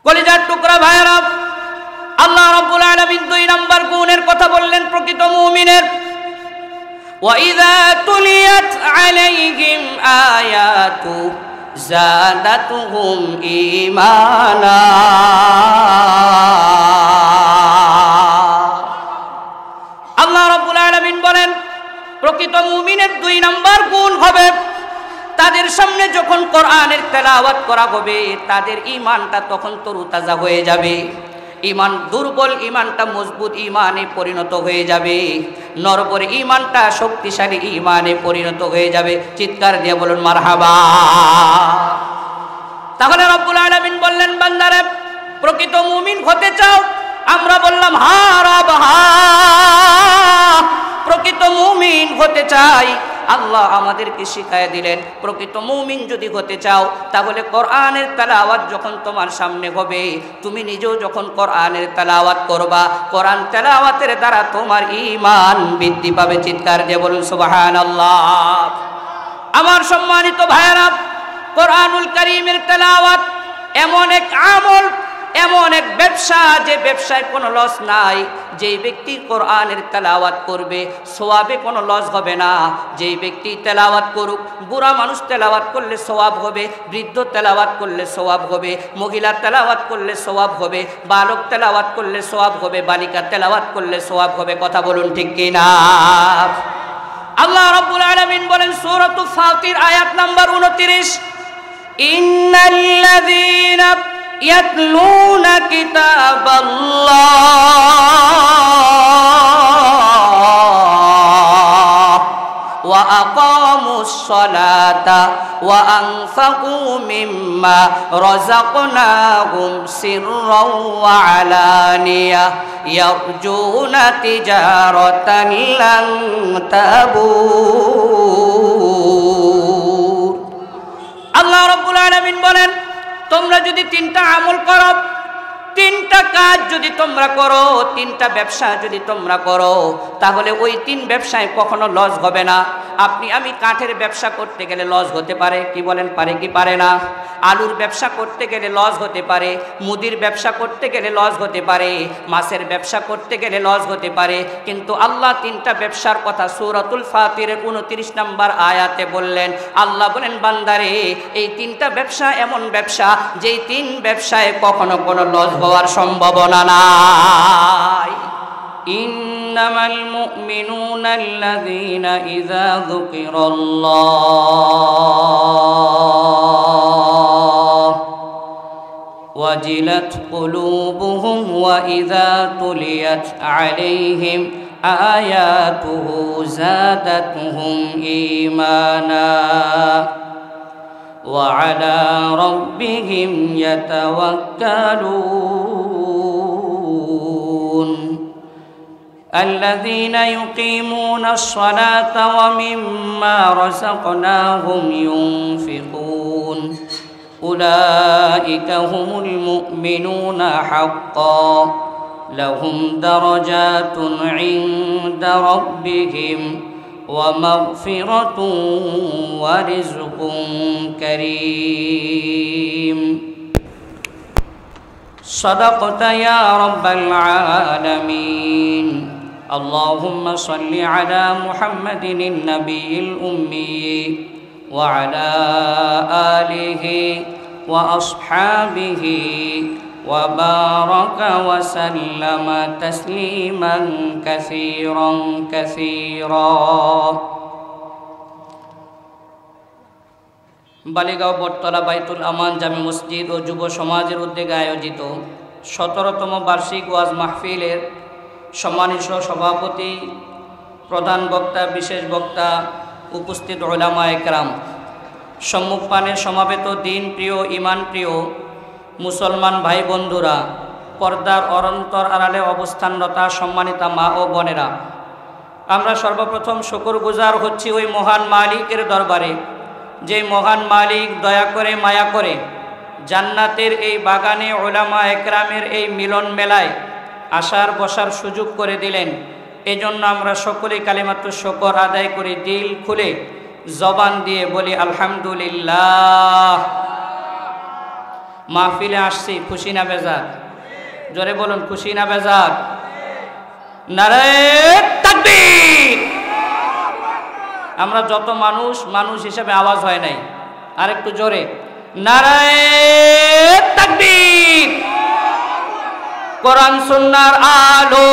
কলিজার টুকরা ভাইরা, আল্লাহ রাব্বুল আলামিন 2 নাম্বার গুণের কথা বললেন প্রকৃত মুমিনের। وَإِذَا تُلِيَتْ عَلَيْهِمْ آيَاتُهُ زَادَتْهُمْ إِيمَانًا। আল্লাহ রাব্বুল আলামিন বলেন প্রকৃত মুমিনের 2 নাম্বার গুণ হবে, তাদের সামনে যখন কোরআনের তেলাওয়াত করা হবে তাদের ঈমানটা তখন তরুতাজা হয়ে যাবে। ঈমান দুর্বল ঈমানটা মজবুত ঈমানে পরিণত হয়ে যাবে, নরবর ঈমানটা শক্তিশালী ঈমানে পরিণত হয়ে যাবে। চিৎকার দিয়ে বলুন মারহাবা। তাহলে রব্বুল আলামিন বললেন, বান্দারে প্রকৃত মুমিন হতে চাও? আমরা বললাম হা রব হা, প্রকৃত মুমিন হতে চাই। আল্লাহ আমাদেরকে শিখায় দিলেন প্রকৃত মুমিন যদি হতে চাও তাহলে কোরআনের তেলাওয়াত যখন তোমার সামনে হবে, তুমি নিজেও যখন কোরআনের তেলাওয়াত করবা, কোরআন তেলাওয়াতের দ্বারা তোমার ঈমান বৃদ্ধি পাবে। চিৎকার দিয়ে বলুন সুবহানাল্লাহ। আমার সম্মানিত ভাইয়েরা, কোরআনুল কারীমের তেলাওয়াত এমন এক আমল, এমন এক ব্যবসা যে ব্যবসায় কোনো লস নাই। যেই ব্যক্তি কোরআনের তেলাওয়াত করবে সওয়াবে কোনো লস হবে না। যেই ব্যক্তি তেলাওয়াত করুক, বুড়া মানুষ তেলাওয়াত করলে সওয়াব হবে, বৃদ্ধ তেলাওয়াত করলে সওয়াব হবে, মহিলা তেলাওয়াত করলে সওয়াব হবে, বালক তেলাওয়াত করলে সওয়াব হবে, বালিকা তেলাওয়াত করলে সওয়াব হবে। কথা বলুন ঠিক কি না? আল্লাহ রাব্বুল আলামিন বলেন সূরাতুল ফাতির আয়াত নাম্বার 29, ইন্নাল্লাযীনা يتلون كتاب الله وأقاموا الصلاة وأنفقوا مما رزقناهم سرا وعلانية يرجون تجارة لن تبور। আল্লাহ রাব্বুল আলামিন বলেন তোমরা যদি 3টা আমল করো, 3টা কাজ যদি তোমরা করো, 3টা ব্যবসা যদি তোমরা করো, তাহলে ওই 3 ব্যবসায় কখনো লস হবে না। আমি কাঠের ব্যবসা করতে গেলে লস হতে পারে, কি বলেন পারে কি পারে না? আলুর ব্যবসা করতে গেলে লস হতে পারে, মুদির ব্যবসা করতে গেলে লস হতে পারে, মাছের ব্যবসা করতে গেলে লস হতে পারে। কিন্তু আল্লাহ 3টা ব্যবসার কথা সূরাতুল ফাতিরের 29 নম্বর আয়াতে বললেন। আল্লাহ বলেন বান্দারে এই 3টা ব্যবসা এমন ব্যবসা যেই 3 ব্যবসায় কখনো কোনো লস হওয়ার সম্ভাবনা নাই। ইন্নামাল মুমিনুনা আল্লাযীনা ইযা যুকিরাল্লাহ ওয়াজিলাত কুলুবুহুম ওয়া ইযা তুলিয়াত আলাইহিম আয়াতুহু যাদাতুহুম ঈমানা ওয়া আলা রাব্বিহিম ইয়াতাওয়াক্কালুন। الذين يقيمون الصلاة ومما رزقناهم ينفقون أولئك هم المؤمنون حقا لهم درجات عند ربهم ومغفرة ورزق كريم। صدقت يا رب العالمين। اللهم صل على محمد النبي الأمي وعلى آله وأصحابه وبارك وسلم تسليما كثيرا كثيرا। বালিগাঁও বটতলা বাইতুল আমান জামে মসজিদ ও যুব সমাজের উদ্যোগে আয়োজিত 17তম বার্ষিক ওয়াজ মাহফিলের সম্মানিত সভাপতি, প্রধান বক্তা, বিশেষ বক্তা, উপস্থিত উলামা একরাম, সম্মুখপানে সমাবেত দিন প্রিয়, ইমান প্রিয় মুসলমান ভাই বন্ধুরা, পর্দার অরন্তর আড়ালে অবস্থানরতা সম্মানিতা মা ও বোনেরা, আমরা সর্বপ্রথম শুকরগুজার হচ্ছি ওই মহান মালিকের দরবারে, যে মহান মালিক দয়া করে মায়া করে জান্নাতের এই বাগানে উলামা একরামের এই মিলন মেলায় আসার বসার সুযোগ করে দিলেন। এজন্য আমরা সকলেই কালিমাতু শুকর আদায় করে দিল খুলে জবান দিয়ে বলি আলহামদুলিল্লাহ। মাহফিলে আসছি, খুশি না বেজার? জোরে বলুন, খুশি না বেজার? নারায়ে তাকবীর। আমরা যত মানুষ হিসেবে আওয়াজ হয় নাই, আর একটু জোরে, নারায়ে তাকবীর। কোরআন সুন্নাহর আলো,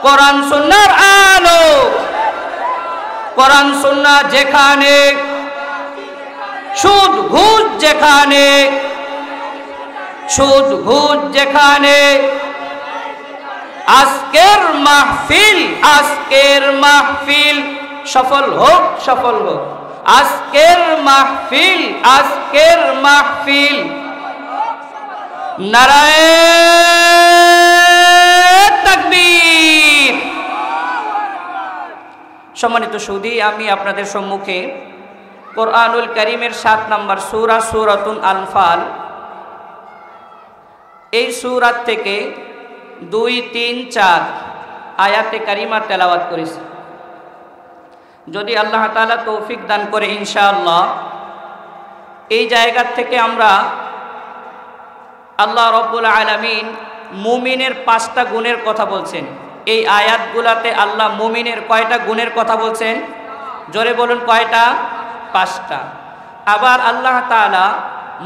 কোরআন সুন্নাহর আলো, কোরআন সুন্নাহ যেখানে, সুদ ঘুষ যেখানে, সুদ ঘুষ যেখানে, আজকের মাহফিল, আজকের মাহফিল সফল হোক, সফল হোক। আজকের মাহফিল, আজকের মাহফিল। নারায়ে তাকবীর। সম্মানিত সুধী, আমি আপনাদের সম্মুখে কোরআনুল কারীমের 7 নম্বর সূরা, সূরাতুল আনফাল, এই সূরা থেকে 2, 3, 4 আয়াতে কারিমা তেলাওয়াত করেছি। যদি আল্লাহ তাআলা তৌফিক দান করে ইনশাআল্লাহ এই জায়গা থেকে আমরা আল্লাহ রাব্বুল আলামিন মুমিনের 5টা গুণের কথা বলছেন। এই আয়াতগুলাতে আল্লাহ মুমিনের কয়টা গুণের কথা বলছেন? জোরে বলুন, কয়টা? 5টা। আবার আল্লাহ তাআলা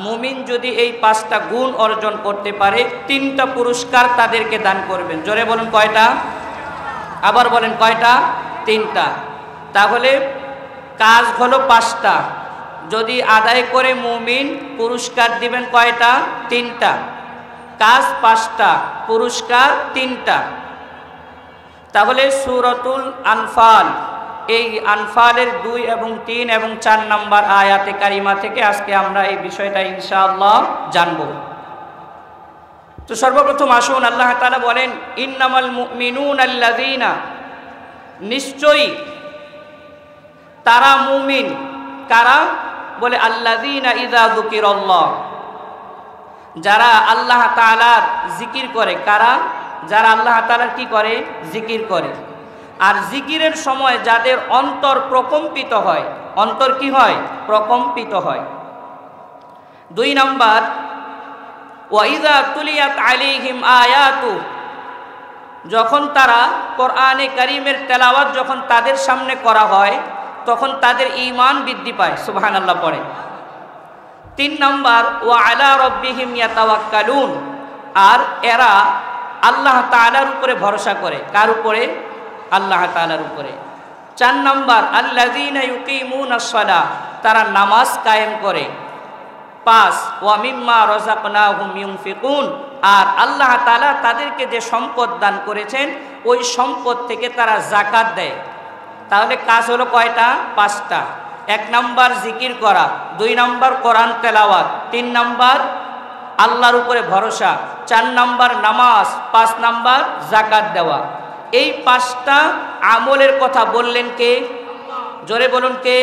মুমিন যদি এই 5টা গুণ অর্জন করতে পারে 3টা পুরস্কার তাদেরকে দান করবেন। জোরে বলুন, কয়টা? আবার বলেন, কয়টা? 3টা। তাহলে কাজ হলো 5টা। যদি আদায় করে মুমিন, পুরস্কার দিবেন কয়টা? 3টা। কাজ 5টা, পুরস্কার 3টা। তাহলে সূরাতুল আনফাল, এই আনফালের 2 এবং 3 এবং 4 নম্বর আয়াতে কারিমা থেকে আজকে আমরা এই বিষয়টা ইনশাআল্লাহ জানব। তো সর্বপ্রথম আসুন, আল্লাহ তাআলা বলেন, ইন্নামাল মুমিনুনা আল্লাযীনা, নিশ্চয়ই তারা মুমিন। কারা? বলে আল্লাযীনা ইযা যুকিরাল্লাহ, যারা আল্লাহ তাআলার জিকির করে। কারা? যারা আল্লাহ তাআলার কি করে? জিকির করে। আর জিকিরের সময় যাদের অন্তর প্রকম্পিত হয়, অন্তর কি হয়? প্রকম্পিত হয়। 2 নাম্বার, ওয়া ইযা তুলিয়াত আলাইহিম আয়াতু, যখন তারা কোরআনে কারীমের তেলাওয়াত যখন তাদের সামনে করা হয় তখন তাদের ঈমান বৃদ্ধি পায়। সুবহানাল্লাহ পড়ে। 3 নাম্বার, ওয়া আলা রাব্বিহিম ইয়াতাওয়াক্কালুন, আর এরা আল্লাহ তাআলার উপরে ভরসা করে। কার উপরে? আল্লাহ তাআলার উপরে। 4 নাম্বার, আল্লাযীনা ইউকিমুনাস সালাহ, তারা নামাজ কায়েম করে। 5, ওয়া মিম্মা রাযাকনাহুম ইউনফিকুন, আর আল্লাহ তাআলা তাদেরকে যে সম্পদ দান করেছেন ওই সম্পদ থেকে তারা যাকাত দেয়। তাহলে কাজ হলো কয়টা? 5টা। 1 নাম্বার জিকির করা, 2 নাম্বার কোরআন তেলাওয়াত, 3 নাম্বার আল্লাহর উপরে ভরসা, 4 নাম্বার নামাজ, 5 নাম্বার যাকাত দেওয়া। এই 5টা আমলের কথা বললেন কে? জোরে বলুন, কে?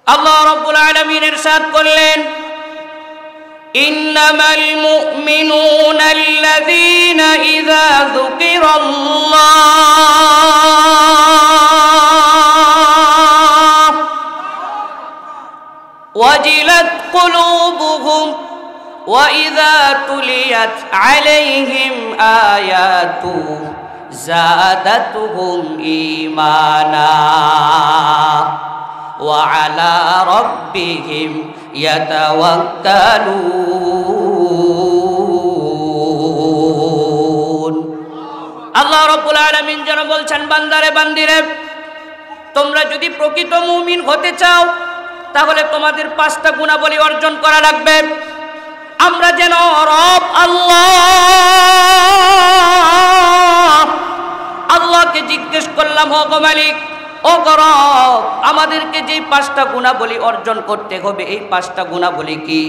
আল্লাহ রাব্বুল আলামিন ইরশাদ করলেন, ইন্নামাল মুমিনুনা আল্লাযীনা ইযা যুকিরাল্লাহ ওয়াজিলাত কুলুবুহুম ওয়া ইযা তুলিয়াত আলাইহিম আয়াতুহু যাদাতুহুম ঈমানা ওয়া আলা রাব্বিহিম ইয়াতাওয়াক্কালুন। আল্লাহ রাব্বুল আলামিন যেন বলছেন, বান্দারে বান্দিরে, তোমরা যদি প্রকৃত মুমিন হতে চাও তাহলে তোমাদের 5টা গুণাবলী অর্জন করা লাগবে। আমরা যেন রব আল্লাহকে জিজ্ঞেস করলাম, ও গো মালিক, ও গো রব, আমাদেরকে যে 5টা গুণাবলী অর্জন করতে হবে, এই 5টা গুণাবলী কি?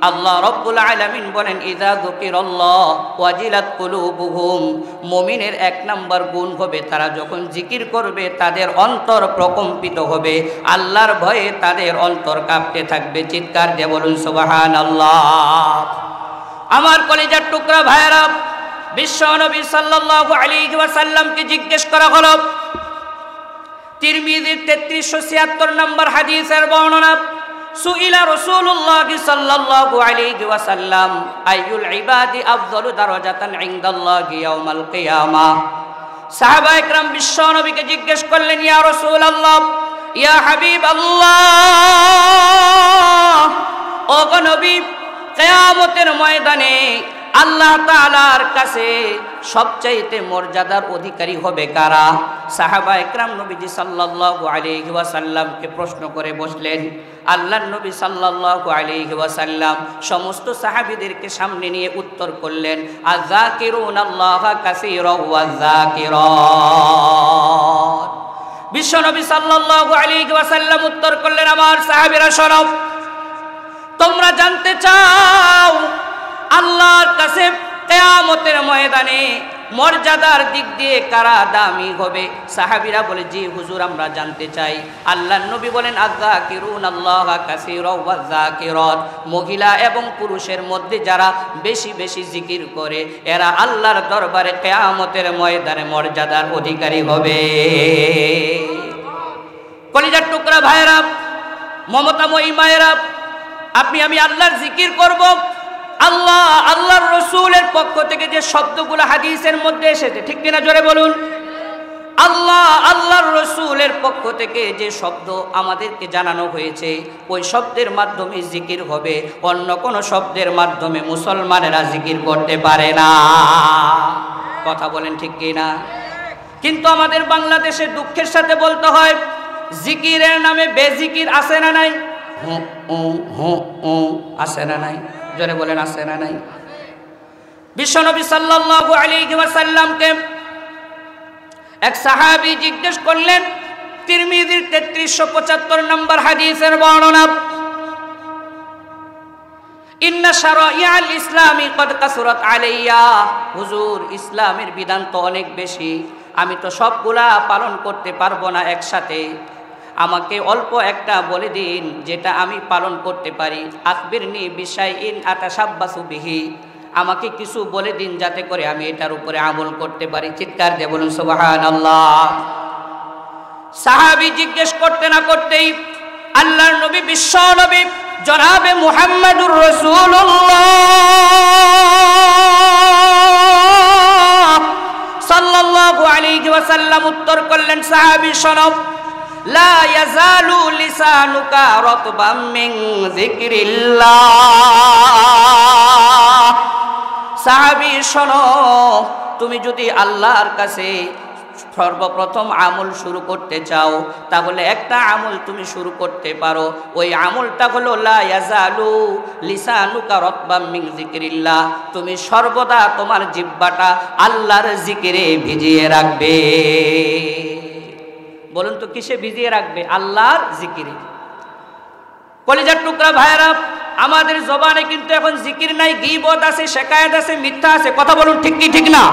আল্লাহ রাব্বুল আলামিন বলেন, ইযা যুকিরাল্লাহ ওয়াজিলাত কুলুবুহুম, মুমিনের 1 নাম্বার গুণ হবে তারা যখন জিকির করবে তাদের অন্তর প্রকম্পিত হবে, আল্লাহর ভয়ে তাদের অন্তর কাঁপতে থাকবে। চিৎকার দিয়ে বলুন সুবহানাল্লাহ। আমার কলিজার টুকরা ভাইরা, বিশ্বনবী সাল্লাল্লাহু আলাইহি ওয়াসাল্লামকে জিজ্ঞেস করা হলো, তিরমিজির 3376 নম্বর হাদিসের বর্ণনা, সুইলা রাসূলুল্লাহ সাল্লাল্লাহু আলাইহি ওয়াসাল্লাম আইয়ুল ইবাদি আফদালু দারাজাতান ইনদাল্লাহি ইয়াউমাল কিয়ামাহ। সাহাবায়ে কেরাম বিশ্ব নবীকে জিজ্ঞেস করলেন, ইয়া রাসূলুল্লাহ, ইয়া হাবিবাল্লাহ, ও গো নবী, কিয়ামতের ময়দানে আল্লাহ তাআলার কাছে সবচাইতে মর্যাদার অধিকারী হবে কারা? সাহাবায়ে কেরাম নবীজি সাল্লাল্লাহু আলাইহি ওয়াসাল্লামকে প্রশ্ন করে বসলেন। আল্লাহর নবী সাল্লাল্লাহু আলাইহি ওয়াসাল্লাম সমস্ত সাহাবীদেরকে সামনে নিয়ে উত্তর করলেন, আযাকিরুনাল্লাহা কাসীরাও ওয়াযাকিরাত। বিশ্ব নবী সাল্লাল্লাহু আলাইহি ওয়াসাল্লাম উত্তর করলেন, আমার সাহাবীরা শোনো, তোমরা জানতে চাও আল্লাহর কাছে কিয়ামতের ময়দানে মর্যাদার দিক দিয়ে কারা দামি হবে? সাহাবীরা বলে, জি হুজুর, আমরা জানতে চাই। আল্লাহর নবী বলেন, আযাকিরুনাল্লাহা কাসীরাও ওয়াযাকিরাত। মহিলা এবং পুরুষের মধ্যে যারা বেশি বেশি জিকির করে এরা আল্লাহর দরবারে কিয়ামতের ময়দানে মর্যাদার অধিকারী হবে। কলিজার টুকরা ভাইরা, মমতাময়ী মায়েরা, আপনি আমি আল্লাহর জিকির করব। আল্লাহর রাসূলের পক্ষ থেকে যে শব্দগুলো হাদিসের মধ্যে এসেছে, ঠিক কিনা জোরে বলুন। আল্লাহর রাসূলের পক্ষ থেকে যে শব্দ আমাদেরকে জানানো হয়েছে ওই শব্দের মাধ্যমে জিকির হবে, অন্য কোনো শব্দের মাধ্যমে মুসলমানেরা জিকির করতে পারে না। কথা বলেন ঠিক কিনা? কিন্তু আমাদের বাংলাদেশে দুঃখের সাথে বলতে হয়, জিকিরের নামে বেজিকির আছে না নাই? আছে না নাই? জোরে বলেন, আছে না নাই? বিশ্বনবী সাল্লাল্লাহু আলাইহি ওয়াসাল্লামকে এক সাহাবী জিজ্ঞেস করলেন, তিরমিজির 3375 নম্বর হাদিসের বর্ণনা, ইন্না শারাইআল ইসলামি কদ কাসুরাত আলাইয়া। হুজুর, ইসলামের বিধান তো অনেক বেশি, আমি তো সবগুলা পালন করতে পারবো না একসাথে, আমাকে অল্প একটা বলে দিন যেটা আমি পালন করতে পারি। আখবিরনি বিশাইইন আতাশাব্বাসু বিহি, আমাকে কিছু বলে দিন যাতে করে আমি এটার উপরে আমল করতে পারি। চিৎকার দিয়ে বলুন সুবহানাল্লাহ। সাহাবী জিজ্ঞেস করতে না করতেই আল্লাহর নবী, বিশ্ব নবী জনাবে মুহাম্মদুর রাসূলুল্লাহ সাল্লাল্লাহু আলাইহি ওয়াসাল্লাম উত্তর করলেন, সাহাবী শোনো, লা ইয়াজালু লিসানুকা রাতবাম মিন যিকরিল্লাহ। সাহাবী শোনো, তুমি যদি আল্লাহর কাছে সর্বপ্রথম আমল শুরু করতে চাও তাহলে একটা আমল তুমি শুরু করতে পারো, ওই আমলটা হলো লা ইয়াজালু লিসানুকা রাতবাম মিন যিকরিল্লাহ। তুমি সর্বদা তোমার জিহ্বাটা আল্লাহর জিকিরে ভিজিয়ে রাখবে। বলুন তো কিসে ভিজিয়ে রাখবে? আল্লাহর জিকিরে। কলিজার টুকরা ভাইরা, আমাদের জবানে কিন্তু এখন জিকির নাই, গীবত আছে, শিকায়াত আছে, মিথ্যা আছে। কথা বলুন ঠিক কি ঠিক না?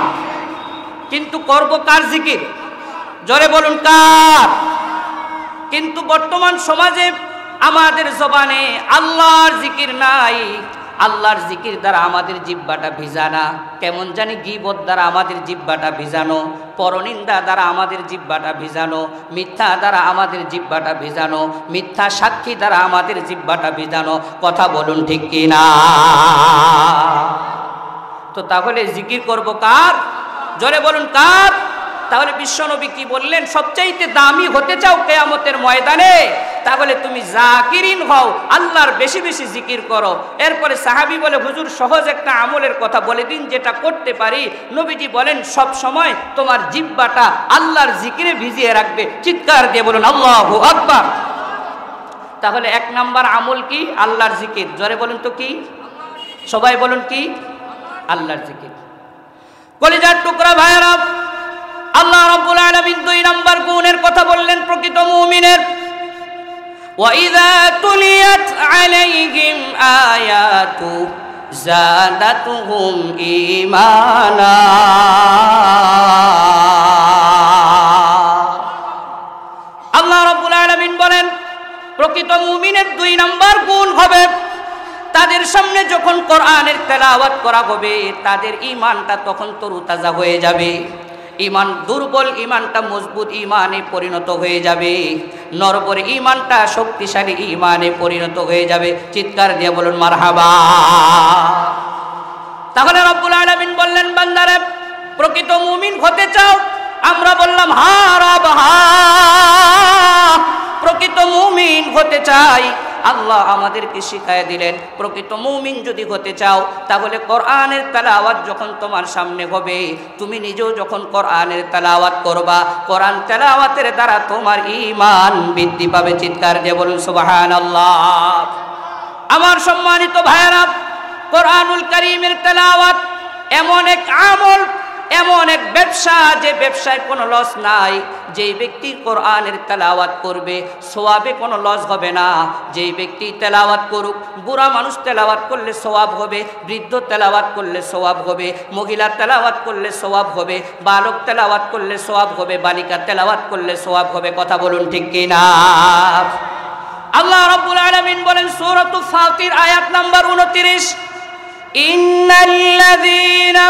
কিন্তু করব কার জিকির? জোরে বলুন কার? কিন্তু বর্তমান সমাজে আমাদের জবানে আল্লাহর জিকির নাই। আল্লাহর জিকির দ্বারা আমাদের জিহ্বাটা ভিজানা, কেমন জানি গীবত দ্বারা আমাদের জিহ্বাটা ভিজানো, পরনিন্দা দ্বারা আমাদের জিহ্বাটা ভিজানো, মিথ্যা দ্বারা আমাদের জিহ্বাটা ভিজানো, মিথ্যা সাক্ষী দ্বারা আমাদের জিহ্বাটা ভিজানো। কথা বলুন ঠিক কি না? তো তাহলে জিকির করব কার? জোরে বলুন কার? তাহলে বিশ্বনবী কি বললেন? সবচাইতে দামি হতে চাও কিয়ামতের ময়দানে, তাহলে তুমি জাকিরিন হও, আল্লাহর বেশি বেশি জিকির করো। এরপরে সাহাবী বলে, হুজুর সহজ একটা আমলের কথা বলে দিন যেটা করতে পারি। নবীজি বলেন, সব সময় তোমার জিহ্বাটা আল্লাহর জিকিরে ভিজিয়ে রাখবে। চিৎকার দিয়ে বলুন আল্লাহু আকবার। তাহলে এক নাম্বার আমল কি? আল্লাহর জিকির। জোরে বলুন তো কি? সবাই বলুন কি? আল্লাহর জিকির। কলিজার টুকরা ভাইরা, আল্লাহ রাব্বুল আলামিন দুই নাম্বার গুণের কথা বললেন প্রকৃত মুমিনের। ওয়াইযা তুলিয়াত আলাইহিম আয়াতু যাদাতুহুম ঈমানা। আল্লাহ রাব্বুল আলামিন বলেন, প্রকৃত মুমিনের দুই নাম্বার গুণ হবে, তাদের সামনে যখন কোরআনের তেলাওয়াত করা হবে তাদের ঈমানটা তখন তরুতাজা হয়ে যাবে। ইমান দুর্বল ইমানটা মজবুত ইমানে পরিণত হয়ে যাবে, নরবর ইমানটা শক্তিশালী ইমানে পরিণত হয়ে যাবে। চিৎকার দিয়ে বলুন মারহাবা। তাহলে রব্বুল আলামিন বললেন, বান্দারে প্রকৃত মুমিন হতে চাও? আমরা বললাম হা রব হা, প্রকৃত মুমিন হতে চাই। আল্লাহ আমাদেরকে শিখায় দিলেন, প্রকৃত মুমিন যদি হতে চাও তাহলে কোরআনের তেলাওয়াত যখন তোমার সামনে হবে, তুমি নিজেও যখন কোরআনের তেলাওয়াত করবা, কোরআন তেলাওয়াতের দ্বারা তোমার ঈমান বৃদ্ধি পাবে। চিৎকার দিয়ে বলুন সুবহানাল্লাহ। আমার সম্মানিত ভাইয়েরা, কোরআনুল কারীমের তেলাওয়াত এমন এক আমল, এমন এক ব্যবসা, যে ব্যবসায় কোনো লস নাই। যেই ব্যক্তি কোরআনের তেলাওয়াত করবে সওয়াবে কোনো লস হবে না। যেই ব্যক্তি তেলাওয়াত করুক, বুড়া মানুষ তেলাওয়াত করলে সওয়াব হবে, বৃদ্ধ তেলাওয়াত করলে সওয়াব হবে, মহিলা তেলাওয়াত করলে সওয়াব হবে, বালক তেলাওয়াত করলে সওয়াব হবে, বালিকা তেলাওয়াত করলে সওয়াব হবে। কথা বলুন ঠিক কি না? আল্লাহ রাব্বুল আলামিন বলেন সূরাতুল ফাতির আয়াত নাম্বার 29, ইন্নাল্লাযীনা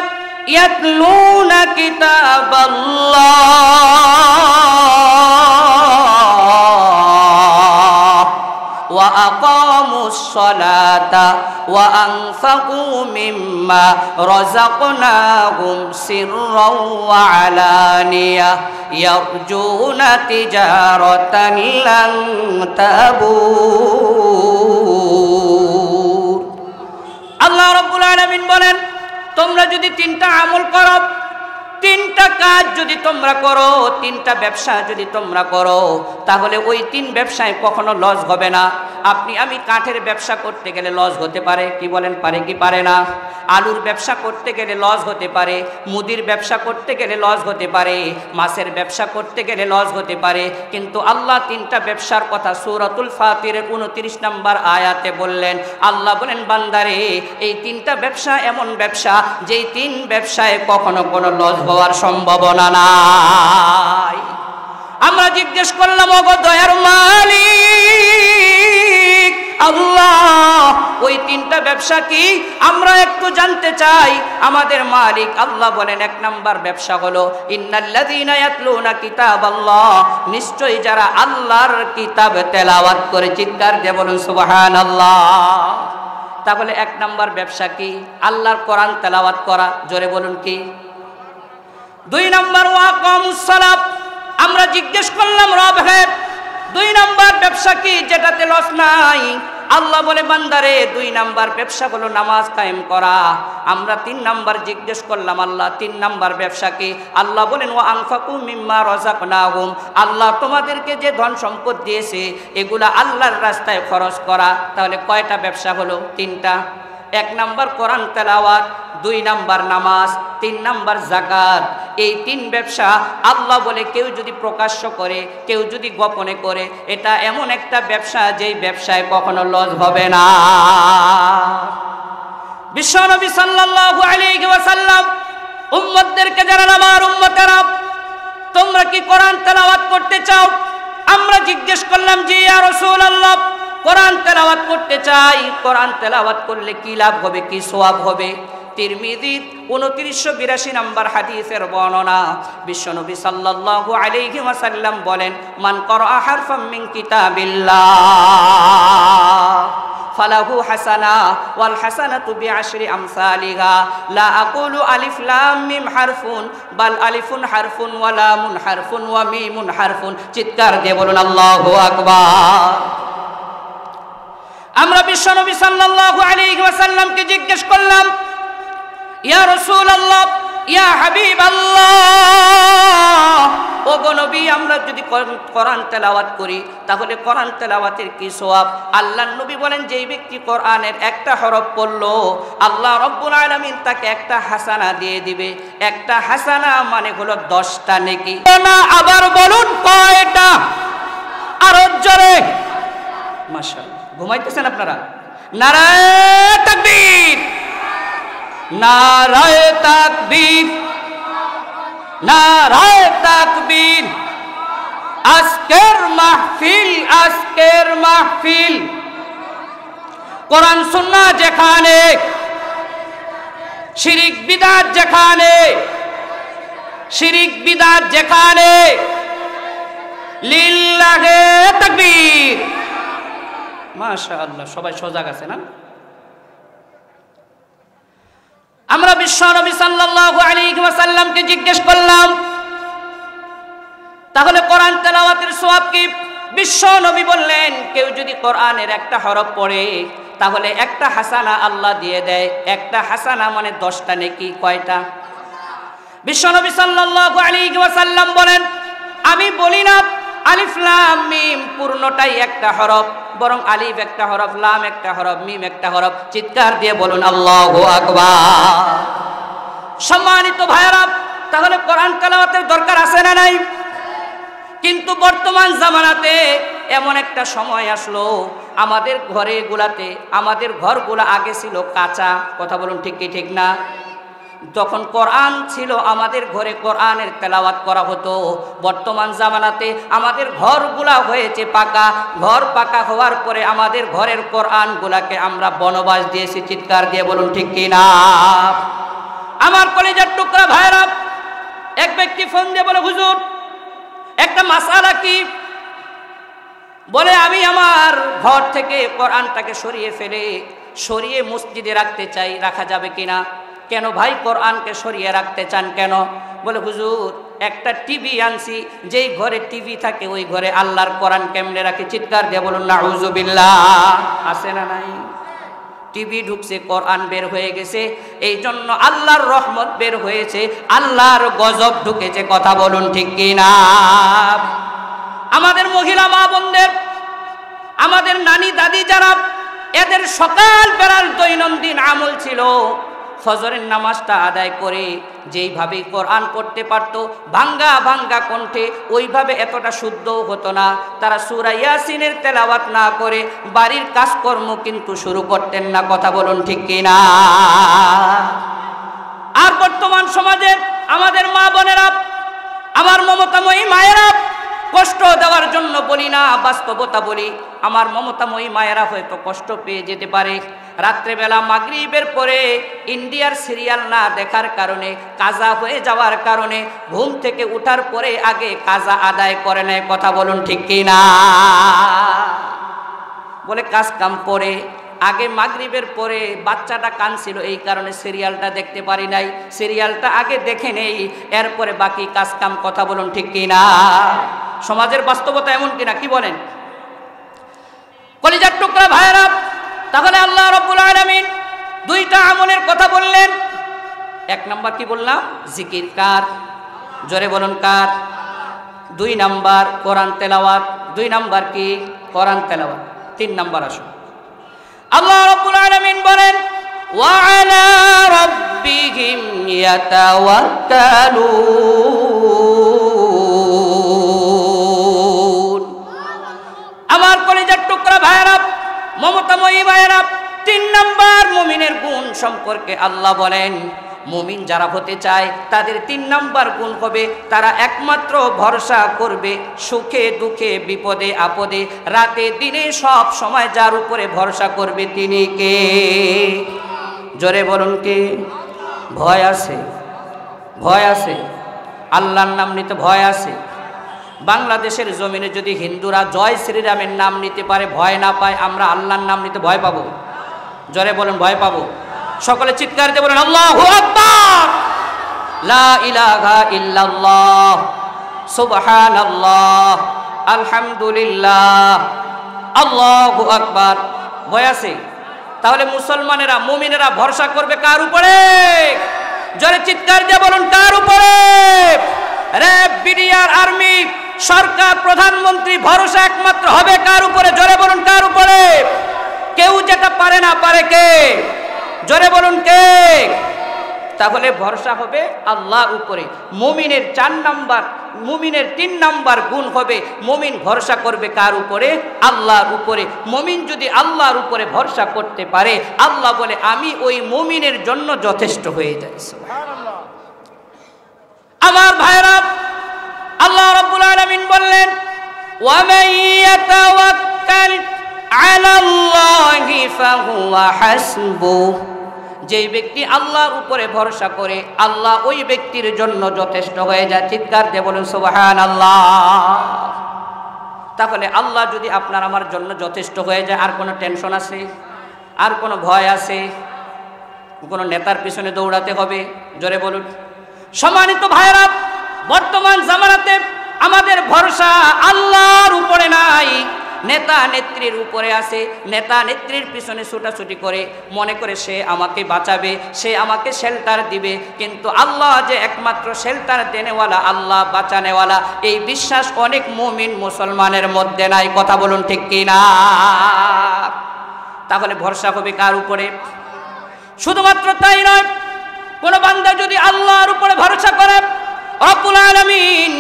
ইয়াতলুনা কিতাবাল্লাহ ওয়া আকামুস সালাতা ওয়া আনফাকু মিম্মা রাযাকনাহুম সিররাও ওয়া আলানিয়া ইয়ারজুনা তিজারাতান লান তাবুর। আল্লাহ রাব্বুল আলামিন বলেন, তোমরা যদি তিনটা আমল করো, তিনটা কাজ যদি তোমরা করো, তিনটা ব্যবসা যদি তোমরা করো, তাহলে ওই তিন ব্যবসায় কখনো লস হবে না। আপনি আমি কাঠের ব্যবসা করতে গেলে লস হতে পারে, কি বলেন, পারে কি পারে না? আলুর ব্যবসা করতে গেলে লস হতে পারে, মুদির ব্যবসা করতে গেলে লস হতে পারে, মাছের ব্যবসা করতে গেলে লস হতে পারে। কিন্তু আল্লাহ তিনটা ব্যবসার কথা সূরাতুল ফাতিরের 29 নম্বর আয়াতে বললেন। আল্লাহ বলেন, বান্দারে এই তিনটা ব্যবসা এমন ব্যবসা, যেই তিন ব্যবসায় কখনো কোনো লস হওয়ার সম্ভাবনা নাই। আমরা জিজ্ঞেস করলাম, ওগো দয়ার মালিক আল্লাহ, ওই তিনটা ব্যবসা কি? আমরা একটু জানতে চাই। আমাদের মালিক আল্লাহ বলেন, এক নাম্বার ব্যবসা হলো ইন্নাল্লাযীনা ইয়াতলুনা কিতাবাল্লাহ, নিশ্চয়ই যারা আল্লাহর কিতাব তেলাওয়াত করে। চিৎকার দিয়ে বলুন সুবহানাল্লাহ। তাহলে এক নাম্বার ব্যবসা কি? আল্লাহর কোরআন তেলাওয়াত করা। জোরে বলুন কি? 2 নাম্বার ওয়া আকামুস সালাত। আমরা জিজ্ঞেস করলাম, রব হে 2 নাম্বার ব্যবসা কি যেটাতে লস নাই? আল্লাহ বলে, বান্দারে 2 নাম্বার ব্যবসা হলো নামাজ কায়েম করা। আমরা 3 নাম্বার জিজ্ঞেস করলাম, আল্লাহ 3 নাম্বার ব্যবসা কি? আল্লাহ বলেন, ওয়া আনফাকু মিম্মা রাযাকনাহুম, আল্লাহ তোমাদেরকে যে ধন সম্পদ দিয়েছে এগুলা আল্লাহর রাস্তায় খরচ করা। তাহলে কয়টা ব্যবসা হলো? 3টা। 1 নাম্বার কোরআন তেলাওয়াত, 2 নাম্বার নামাজ, 3 নাম্বার যাকাত। এই 3 ব্যবসা আল্লাহ বলে, কেউ যদি প্রকাশ্য করে, কেউ যদি গোপনে করে, এটা এমন একটা ব্যবসা যেই ব্যবসায় কখনো লস হবে না। বিশ্বনবী সাল্লাল্লাহু আলাইহি ওয়াসাল্লাম উম্মতদেরকে জানান, আমার উম্মতেরা তোমরা কি কোরআন তেলাওয়াত করতে চাও? আমরা জিজ্ঞেস করলাম, জি ইয়া রাসূলুল্লাহ, কোরআন তেলাওয়াত করতে চাই। কোরআন তেলাওয়াত করলে কি লাভ হবে, কি সওয়াব হবে? তিরমিজি 2982 নম্বর হাদিসের বর্ণনা। বিশ্বনবী সাল্লাল্লাহু আলাইহি ওয়াসাল্লাম বলেন, মান ক্বারা হারফাম মিন কিতাবিল্লাহ ফালাহু হাসানা ওয়াল হাসানাতু বিআশরি আমসালিহা লা আকুলু আলিফ লাম মিম হারফুন বাল আলিফুন হারফুন ওয়া লামুন হারফুন ওয়া মিমুন হারফুন। চিৎকার দিয়ে বলুন আল্লাহু আকবার। আমরা বিশ্বনবী সাল্লাল্লাহু আলাইহি ওয়াসাল্লামকে জিজ্ঞেস করলাম, ইয়া রাসূলুল্লাহ, ইয়া হাবিবাল্লাহ, ওগো নবী, আমরা যদি কোরআন তেলাওয়াত করি তাহলে কোরআন তেলাওয়াতের কি সওয়াব? আল্লাহর নবী বলেন, যেই ব্যক্তি কোরআনের একটা হরফ পড়লো আল্লাহ রব্বুল আলামিন তাকে একটা হাসানা দিয়ে দিবে। একটা হাসানা মানে হলো 10টা নেকি। না, আবার বলুন কয়টা? আরো জোরে। মাশাআল্লাহ, ঘুমাইতেছেন আপনারা? নারায়ে তাকবীর, নারায়ে তাকবীর, নারায়ে তাকবীর। আজকের মাহফিল, আজকের মাহফিল কোরআন সুন্নাহ যেখানে, শিরক বিদআত যেখানে, শিরিক বিদআত যেখানে, লিল্লাহে তাকবীর। মাশাআল্লাহ, সবাই সজাগ আছে না? আমরা বিশ্বনবী সাল্লাল্লাহু আলাইহি ওয়াসাল্লামকে জিজ্ঞেস করলাম, তাহলে কোরআন তেলাওয়াতের সওয়াব কি? বিশ্বনবী বললেন, কেউ যদি কোরআনের একটা হরফ পড়ে তাহলে একটা হাসানা আল্লাহ দিয়ে দেয়। একটা হাসানা মানে 10টা নেকি। কয়টা? বিশ্বনবী সাল্লাল্লাহু আলাইহি ওয়াসাল্লাম বলেন, আমি বলি না আলিফ লাম মিম পূর্ণটাই একটা হরফ, বরং আলিফ একটা হরফ, লাম একটা হরফ, মিম একটা হরফ। চিৎকার দিয়ে বলুন আল্লাহু আকবার। সম্মানিত ভাইরা, তাহলে কোরআন তেলাওয়াতের দরকার আছে না নাই? কিন্তু বর্তমান জামানাতে এমন একটা সময় আসলো, আমাদের ঘরেগুলাতে, আমাদের ঘরগুলা আগে ছিল কাঁচা। কথা বলুন ঠিক কি ঠিক না? তখন কোরআন ছিল, আমাদের ঘরে কোরআনের তেলাওয়াত করা হতো। বর্তমান জামানাতে আমাদের ঘরগুলা হয়েছে পাকা। ঘর পাকা হওয়ার পরে আমাদের ঘরের কোরআনগুলাকে আমরা বনবাস দিয়েছি। চিৎকার দিয়ে বলুন ঠিক কি না? আমার কলিজার টুকরা ভাইরা, এক ব্যক্তি ফোন দিয়ে বলে, হুজুর একটা মাসালা কি? বলে, আমি আমার ঘর থেকে কোরআনটাকে সরিয়ে মসজিদে রাখতে চাই, রাখা যাবে কিনা? কেন ভাই কোরআনকে সরিয়ে রাখতে চান কেন? বলে, হুজুর একটা টিভি আনছি, যেই ঘরে টিভি থাকে ওই ঘরে আল্লাহর কোরআন কেমনে রাখি? চিৎকার দিয়ে বলুন নাউজুবিল্লাহ। আছে না নাই? টিভি ঢুকছে, কোরআন বের হয়ে গেছে, এই জন্য আল্লাহর রহমত বের হয়েছে, আল্লাহর গজব ঢুকেছে। কথা বলুন ঠিক কি না? আমাদের মহিলা মা বোনদের, আমাদের নানি দাদি যারা, এদের সকাল বেলার দৈনন্দিন আমল ছিল ফজরের নামাজটা আদায় করে যেইভাবে কোরআন পড়তে পারতো ভাঙ্গা ভাঙ্গা কণ্ঠে, ওইভাবে এতটা শুদ্ধও হতো না। তারা সূরা ইয়াসিনের তেলাওয়াত না করে বাড়ির কাজকর্ম কিন্তু শুরু করতেন না। কথা বলুন ঠিক কিনা? আর বর্তমান সমাজে আমাদের মা বোনেরা, আমার মমতাময়ী মায়েরা, কষ্ট দেওয়ার জন্য বলি না, বাস্তবতা বলি, আমার মমতাময়ী মায়েরা হয়তো কষ্ট পেয়ে যেতে পারে। রাত্রেবেলা মাগরিবের পরে ইন্ডিয়ার সিরিয়াল না দেখার কারণে, কাজা হয়ে যাওয়ার কারণে ঘুম থেকে উঠার পরে আগে কাজা আদায় করে নেয়। কথা বলুন ঠিক কি না? বলে কাজ কাম পরে আগে মাগরিবের পরে বাচ্চাটা কাঁদছিল, এই কারণে সিরিয়ালটা দেখতে পারি নাই, সিরিয়ালটা আগে দেখে নেই, এরপরে বাকি কাজ কাম। কথা বলুন ঠিক কি না? সমাজের বাস্তবতা এমন কিনা, কি বলেন? কলিজার টুকরা ভাইরা, তাহলে আল্লাহ রাব্বুল আলামিন দুইটা আমলের কথা বললেন। এক নাম্বার কি বললাম? জিকির। কার? জোরে বলুন কার? 2 নাম্বার কোরআন তেলাওয়াত। 2 নাম্বার কি? কোরআন তেলাওয়াত। 3 নাম্বার আসুন, আল্লাহ রাব্বুল আলামিন বলেন, ওয়া আলা রাব্বিহিম ইয়াতাওয়াক্কালুন। আমার কলিজার টুকরা ভাইরা, মমতাময়ী ভাইরা, 3 নাম্বার মুমিনের গুণ সম্পর্কে আল্লাহ বলেন, মুমিন যারা হতে চায় তাদের 3 নাম্বার গুণ হবে, তারা একমাত্র ভরসা করবে সুখে দুঃখে, বিপদে আপদে, রাতে দিনে, সব সময় যার উপরে ভরসা করবে তিনি কে? জোরে বলুন কে? ভয় আছে? ভয় আছে? আল্লাহর নাম নিতে ভয় আছে? বাংলাদেশের জমিনে যদি হিন্দুরা জয় শ্রীরামের নাম নিতে পারে, ভয় না পায়, আমরা আল্লাহর নাম নিতে ভয় পাবো? জোরে বলুন ভয় পাবো? সকলে চিৎকার দিয়ে বলেন আল্লাহু আকবার। লা ইলাহা ইল্লাল্লাহ, সুবহানাল্লাহ, আলহামদুলিল্লাহ, আল্লাহু আকবার। ভয় আছে? তাহলে মুসলমানেরা, মুমিনেরা ভরসা করবে কার উপরে? জোরে চিৎকার দিয়ে বলুন কার উপরে? র্যাব, বিডিআর, আর্মি, সরকার, প্রধানমন্ত্রী, ভরসা একমাত্র হবে কার উপরে? জোরে বলুন কার উপরে? কেউ যেটা পারে না, পারে কে? জোরে বলুন কে? তাহলে ভরসা হবে আল্লাহর উপরে। মুমিনের 4 নাম্বার, মুমিনের 3 নাম্বার গুণ হবে, মুমিন ভরসা করবে কার উপরে? আল্লাহর উপরে। মুমিন যদি আল্লাহর উপরে ভরসা করতে পারে, আল্লাহ বলে আমি ওই মুমিনের জন্য যথেষ্ট হয়ে যাই। সুবহানাল্লাহ। আমার ভাইরা, আল্লাহ রাব্বুল আলামিন বললেন, ওয়া মান ইয়াতাওয়াক্কাল আলাল্লাহি ফাহুয়া হাসবুহ। যেই ব্যক্তি আল্লাহর উপরে ভরসা করে আল্লাহ ওই ব্যক্তির জন্য যথেষ্ট হয়ে যায়। চিৎকার দিয়ে বলুন সুবহানাল্লাহ। তাহলে আল্লাহ যদি আপনার আমার জন্য যথেষ্ট হয়ে যায়, আর কোনো টেনশন আছে? আর কোনো ভয় আছে? কোনো নেতার পিছনে দৌড়াতে হবে? জোরে বলুন। সম্মানিত ভাইরা, বর্তমান জামানাতে আমাদের ভরসা আল্লাহর উপরে নাই, নেতা নেত্রীর উপরে আছে। নেতা নেত্রীর পিছনে ছুটাছুটি করে মনে করে সে আমাকে বাঁচাবে, সে আমাকে শেল্টার দিবে, কিন্তু আল্লাহ যে একমাত্র শেল্টার দেনেওয়ালা, আল্লাহ বাঁচানেওয়ালা, এই বিশ্বাস অনেক মুমিন মুসলমানের মধ্যে নাই। কথা বলুন ঠিক কি না? তাহলে ভরসা হবে কার উপরে? শুধুমাত্র তাই নয়, কোন বান্দা যদি আল্লাহর উপরে ভরসা করে, রব্বুল আলামিন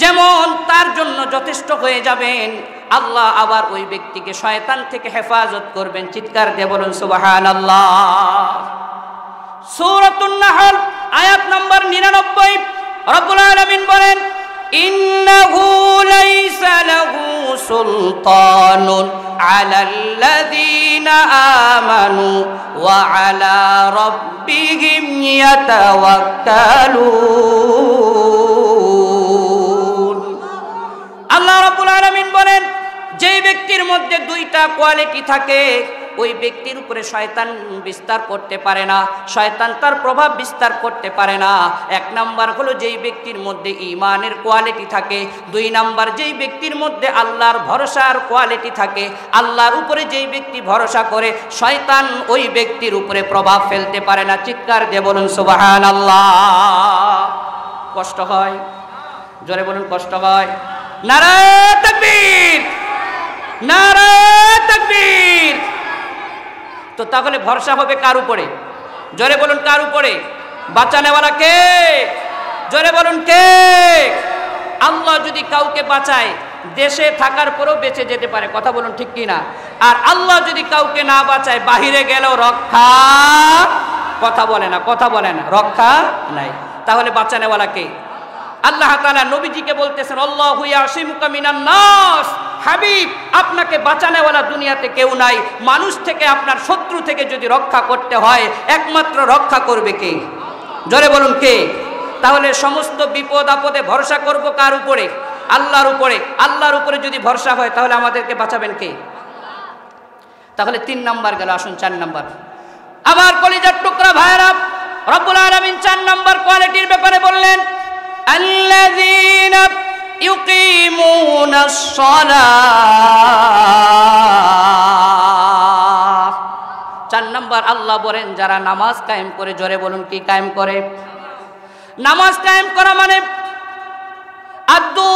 যেমন তার জন্য যথেষ্ট হয়ে যাবেন, আল্লাহ আবার ওই ব্যক্তিকে শয়তান থেকে হেফাজত করবেন। চিৎকার দিয়ে বলুন সুবহানাল্লাহ। সূরাতুন নাহল আয়াত নম্বর 99, রব্বুল আলামিন বলেন, ইন্নাহু লাইসা লাহু সুলতানুন আলাল্লাযীনা আমানু ওয়া আলা রাব্বিহিম ইয়াতাওয়াক্কালুন। আল্লাহ রাব্বুল আলামিন বলেন, যেই ব্যক্তির মধ্যে দুইটা কোয়ালিটি থাকে, ওই ব্যক্তির উপরে শয়তান বিস্তার করতে পারে না, শয়তান তার প্রভাব বিস্তার করতে পারে না। এক নাম্বার হলো যেই ব্যক্তির মধ্যে ঈমানের কোয়ালিটি থাকে, দুই নাম্বার যেই ব্যক্তির মধ্যে আল্লাহর ভরসার কোয়ালিটি থাকে। আল্লাহর উপরে যেই ব্যক্তি ভরসা করে, শয়তান ওই ব্যক্তির উপরে প্রভাব ফেলতে পারে না। চিৎকার দিয়ে বলুন সুবহানাল্লাহ। কষ্ট হয়? জোরে বলুন কষ্ট হয়? নারায়ে তাকবীর, নারায়ে তাকবীর। তো তাহলে ভরসা হবে কার উপরে? জোরে বলুন কার উপরে? বাঁচানেওয়ালা কে? জোরে বলুন কে? আল্লাহ যদি কাউকে বাঁচায়, দেশে থাকার পরেও বেঁচে যেতে পারে। কথা বলুন ঠিক কি না? আর আল্লাহ যদি কাউকে না বাঁচায়, বাহিরে গেলেও রক্ষা, কথা বলে না, কথা বলে না, রক্ষা নাই। তাহলে বাঁচানেওয়ালা কে? আল্লাহ তাআলা নবীজিকে বলতেছেন, আল্লাহু ইয়াসিমুকা মিনান নাস। হাবিব, আপনাকে বাঁচানেওয়ালা দুনিয়াতে কেউ নাই। মানুষ থেকে, আপনার শত্রু থেকে যদি রক্ষা করতে হয়, একমাত্র রক্ষা করবে কে? জোরে বলুন কে? তাহলে সমস্ত বিপদ আপদে ভরসা করব কার উপরে? আল্লাহর উপরে। আল্লাহর উপরে যদি ভরসা হয়, তাহলে আমাদেরকে বাঁচাবেন কে? তাহলে 3 নাম্বার গেল। আসুন 4 নাম্বার। আমার কলিজার টুকরা ভাইরা, রব্বুল আলামিন 4 নাম্বার কোয়ালিটির ব্যাপারে বললেন, আল্লাযীনা ইউকিমুনাস সালাহ। 4 নাম্বার আল্লাহ বলেন, যারা নামাজ কায়েম করে। জোরে বলুন কি কায়েম করে? নামাজ কায়েম করা মানে আদু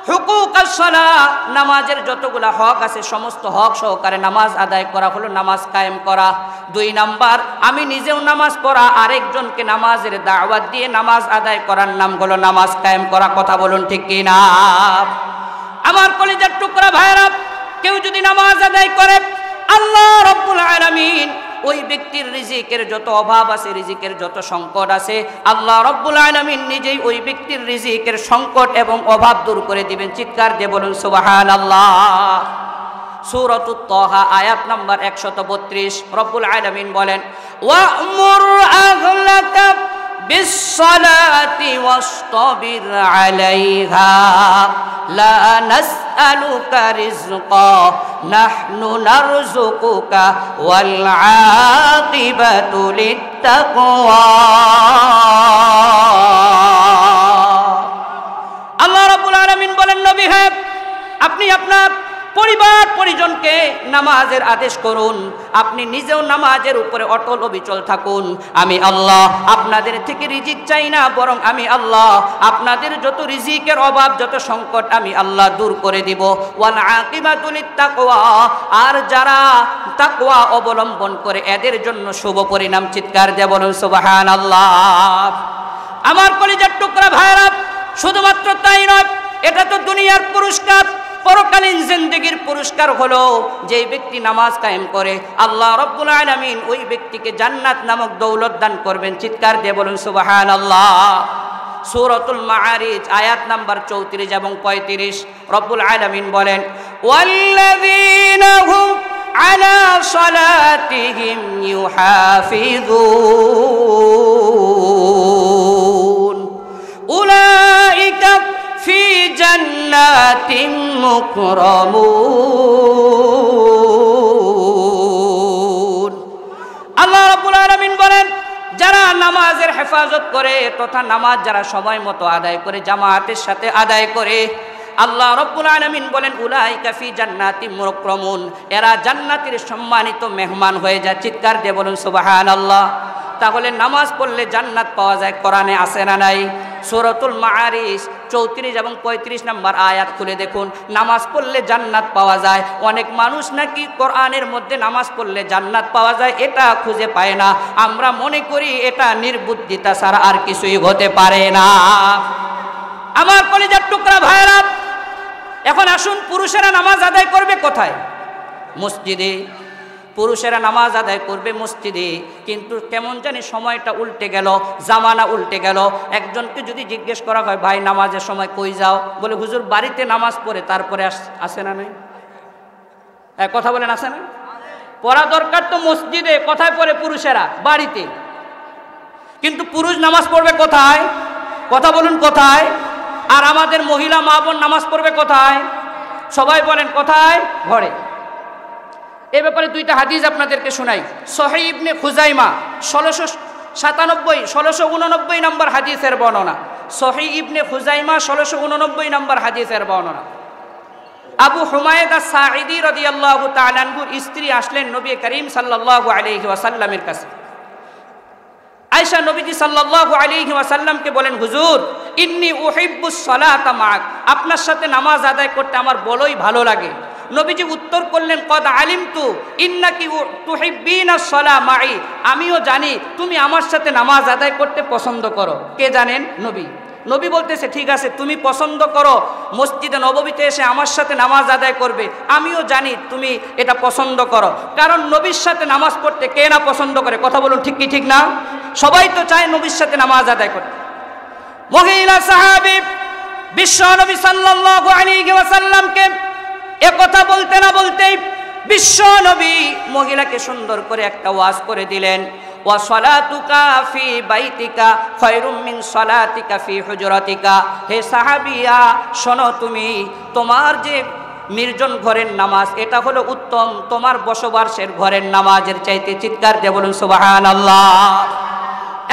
হুকুকাস সালাহ, নামাজের যতগুলা হক আছে সমস্ত হক সহকারে নামাজ আদায় করা হলো নামাজ কায়েম করা। 2 নাম্বার, আমি নিজেও নামাজ পড়া, আরেকজনকে নামাজের দাওয়াত দিয়ে নামাজ আদায় করার নাম হলো নামাজ কায়েম করা। কথা বলুন ঠিক কি না? আমার কলিজার টুকরা ভাইরা, কেউ যদি নামাজ আদায় করে, আল্লাহ রাব্বুল আলামিন ওই ব্যক্তির রিজিকের যত অভাব আছে, রিজিকের যত সংকট আছে, আল্লাহ রাব্বুল আলামিন নিজেই ওই ব্যক্তির রিজিকের সংকট এবং অভাব দূর করে দিবেন। চিৎকার দিয়ে বলুন সুবহানাল্লাহ। সূরাতুত তাহা আয়াত নাম্বার 132, রব্বুল আলামিন বলেন, ওয়া'মুর আহলাকা বিস-সালাতি ওয়াসতাবির আলাইহা লা নাসআলুকা রিজকা নাহনু নারযুকুকা ওয়াল আকিবাতু লিত-তাকওয়া। আল্লাহ রাব্বুল আলামিন বলেন, নবী হে, আপনি আপনার পরিবার পরিজনকে নামাজের আদেশ করুন, আপনি নিজেও নামাজের উপরে অটল অবিচল থাকুন। আমি আল্লাহ আপনাদের থেকে রিজিক চাই না, বরং আমি আল্লাহ আপনাদের যত রিজিকের অভাব, যত সংকট আমি আল্লাহ দূর করে দিব। ওয়াল আকিবাতু লিত-তাকওয়া, আর যারা তাকওয়া অবলম্বন করে এদের জন্য শুভ পরিণাম। চিৎকার দিয়ে বলুন সুবহানাল্লাহ। আমার কলিজার টুকরা ভাইরা, শুধুমাত্র তাই নয়, এটা তো দুনিয়ার পুরস্কার। পরকালীন জিন্দেগির পুরস্কার হলো যে ব্যক্তি নামাজ কায়েম করে, আল্লাহ রাব্বুল আলামিন ওই ব্যক্তিকে জান্নাত নামক দৌলত দান করবেন। চিৎকার দিয়ে বলুন সুবহানাল্লাহ। সূরাতুল মাআরিজ আয়াত নাম্বার 34 এবং 35, রব্বুল আলামিন বলেন, ওয়াল্লাযীনা হুম আলা সালাতিহিম ইউহাফিযুন উলাইকা ফি জান্নাতিন মুকরামুন। আল্লাহ রাব্বুল আলামিন বলেন, যারা নামাজের হেফাজত করে তথা নামাজ যারা সময় মতো আদায় করে, জামাতের সাথে আদায় করে, আল্লাহ রাব্বুল আলামিন বলেন উলাইকা ফি জান্নাতিন মুকরামুন, এরা জান্নাতের সম্মানিত মেহমান হয়ে যায়। চিৎকার দিয়ে বলুন সুবহানাল্লাহ। তাহলে নামাজ পড়লে জান্নাত পাওয়া যায়, কোরআনে আছে না নাই? সূরাতুল মাআরিজ 34 এবং 35 নম্বর আয়াত খুলে দেখুন, নামাজ পড়লে জান্নাত পাওয়া যায়। অনেক মানুষ নাকি কোরআনের মধ্যে নামাজ পড়লে জান্নাত পাওয়া যায় এটা খুঁজে পায় না। আমরা মনে করি এটা নির্বুদ্ধিতা ছাড়া আর কিছুই হতে পারে না। আমার কলিজার টুকরা ভাইরা, এখন আসুন, পুরুষেরা নামাজ আদায় করবে কোথায়? মসজিদে। পুরুষেরা নামাজ আদায় করবে মসজিদে, কিন্তু কেমন জানি সময়টা উল্টে গেল, জামানা উল্টে গেল। একজনকে যদি জিজ্ঞেস করা হয়, ভাই নামাজের সময় কই যাও? বলে হুজুর বাড়িতে নামাজ পড়ে তারপরে আসে না নাই? কথা বলেন, আসে না? পড়া দরকার তো মসজিদে। কোথায় পড়ে পুরুষেরা? বাড়িতে। কিন্তু পুরুষ নামাজ পড়বে কোথায়? কথা বলুন কোথায়? আর আমাদের মহিলা মা বোন নামাজ পড়বে কোথায়? সবাই বলেন কোথায়? ঘরে। এ ব্যাপারে দুইটা হাদিস আপনাদেরকে শোনাই। সহিহ ইবনে খুজাইমা 1689 নম্বর হাদিসের বর্ণনা। সহিহ ইবনে খুজাইমা 1689 নম্বর হাদিসের বর্ণনা। আবু হুমায়দ আস-সাঈদী রাদিয়াল্লাহু তাআলা আনহুর স্ত্রী আসলেন নবী করিম সাল্লাল্লাহু আলাইহি ওয়াসাল্লামের কাছে। আয়েশা নবীজি সাল্লাল্লাহু আলাইহি ওয়াসাল্লামকে বলেন, হুজুর ইন্নী উহিব্বুস সালাতা মা'ক, আপনার সাথে নামাজ আদায় করতে আমার বড়ই ভালো লাগে। নবীজি উত্তর করলেন, কদ আলিমতু ইন্নাকি তুহিব্বিনাস সালাহ মা'i, আমিও জানি তুমি আমার সাথে নামাজ আদায় করতে পছন্দ করো। কে জানেন? নবী। নবী বলতেছে, ঠিক আছে, তুমি পছন্দ করো মসজিদে নববীতে এসে আমার সাথে নামাজ আদায় করবে, আমিও জানি তুমি এটা পছন্দ করো। কারণ নবীর সাথে নামাজ পড়তে কে না পছন্দ করে? কথা বলুন, ঠিক কি ঠিক না? সবাই তো চায় নবীর সাথে নামাজ আদায় করতে। মহিলা সাহাবী বিশ্ব নবী সাল্লাল্লাহু আলাইহি ওয়াসাল্লামকে এ কথা বলতে না বলতেই বিশ্ব নবী মহিলাকে সুন্দর করে একটা ওয়াজ করে দিলেন। ওয়া সালাতুকা ফি বাইতিকা খায়রুম মিন সালাতিকা ফি হুজরাতিকা। হে সাহাবিয়া, শোনো, তুমি তোমার যে নির্জন ঘরের নামাজ এটা হলো উত্তম তোমার বসবাসের ঘরের নামাজের চাইতে। চিৎকার দিয়ে বলুন সুবহানাল্লাহ।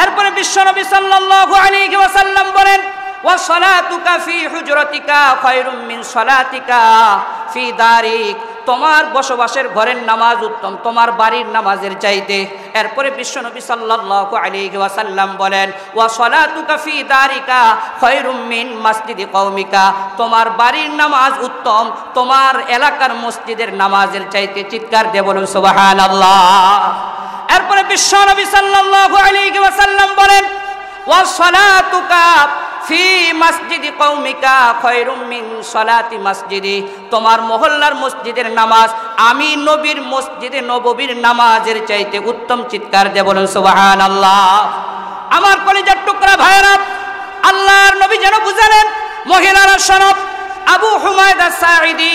এরপরে বিশ্বনবী সাল্লাল্লাহু আলাইহি ওয়াসাল্লাম বলেন, ওয়া সালাতুকা ফি হুজরাতিকা খায়রুম মিন সালাতিকা ফি দারিক, তোমার বসবাসের ঘরের নামাজ উত্তম তোমার বাড়ির নামাজের চাইতে। এরপরে বিশ্বনবী সাল্লাল্লাহু আলাইহি ওয়াসাল্লাম বলেন, ওয়া সালাতুকা ফি দারিকা খায়রুম মিন মসজিদি কওমিকা, তোমার বাড়ির নামাজ উত্তম তোমার এলাকার মসজিদের নামাজের চাইতে। চিৎকার দিয়ে বলুন সুবহানাল্লাহ। এরপরে বিশ্বনবী সাল্লাল্লাহু আলাইহি ওয়াসাল্লাম বলেন, ওয়া সালাতুকা ফি মসজিদি কওমিকা খায়রুম মিন সালাতি মসজিদি, তোমার মহল্লার মসজিদের নামাজ আমি নবীর মসজিদে নববীর নামাজের চাইতে উত্তম। চিৎকার দিয়ে বলুন সুবহানাল্লাহ। আমার কলিজার টুকরা ভাইরা, আল্লাহর নবী যেন বুঝালেন মহিলারা শোনো। আবু হুমায়দ আস-সাঈদী